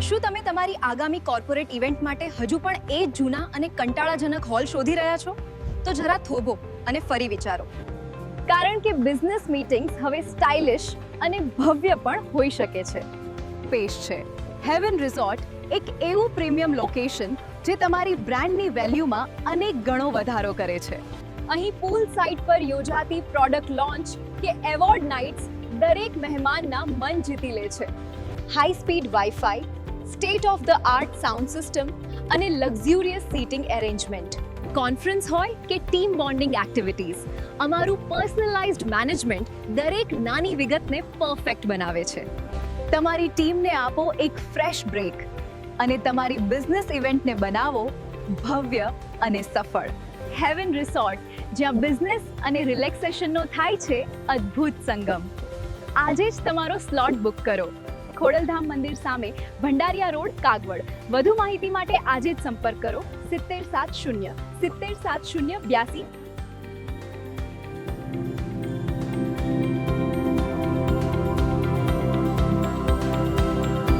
શું તમે તમારી આગામી કોર્પોરેટ ઇવેન્ટ માટે હજુ પણ એ જ જૂના અને કંટાળાજનક હોલ શોધી રહ્યા છો? તો જરા થોભો અને ફરી વિચારો, કારણ કે બિઝનેસ મીટિંગ્સ હવે સ્ટાઇલિશ અને ભવ્ય પણ હોઈ શકે છે. પેશ છે હેવન રિસોર્ટ, એક એવું પ્રીમિયમ લોકેશન જે તમારી બ્રાન્ડની વેલ્યુમાં અનેક ગણો વધારો કરે છે. અહીં પૂલ સાઇટ પર યોજાતી પ્રોડક્ટ લોન્ચ કે એવોર્ડ નાઇટ્સ દરેક મહેમાનના મન જીતી લે છે. High speed wifi, state of the art sound system અને લક્ઝ્યુરિયસ સીટિંગ એરેન્જમેન્ટ. કોન્ફરન્સ હોય કે ટીમ બોન્ડિંગ એક્ટિવિટીઝ, અમારું પર્સનલાઇઝ્ડ મેનેજમેન્ટ દરેક નાની વિગતને પરફેક્ટ બનાવે છે. તમારી ટીમને આપો એક ફ્રેશ બ્રેક અને તમારી બિઝનેસ ઇવેન્ટને બનાવો ભવ્ય અને સફળ. હેવન રિસોર્ટ, જ્યાં બિઝનેસ અને રિલેક્સેશનનો થાય છે અદ્ભુત સંગમ. આજે જ તમારો સ્લોટ બુક કરો. ખોડલધામ મંદિર સામે, ભંડારિયા રોડ, કાગવડ. વધુ માહિતી માટે આજે જ સંપર્ક કરો 7070 7070 82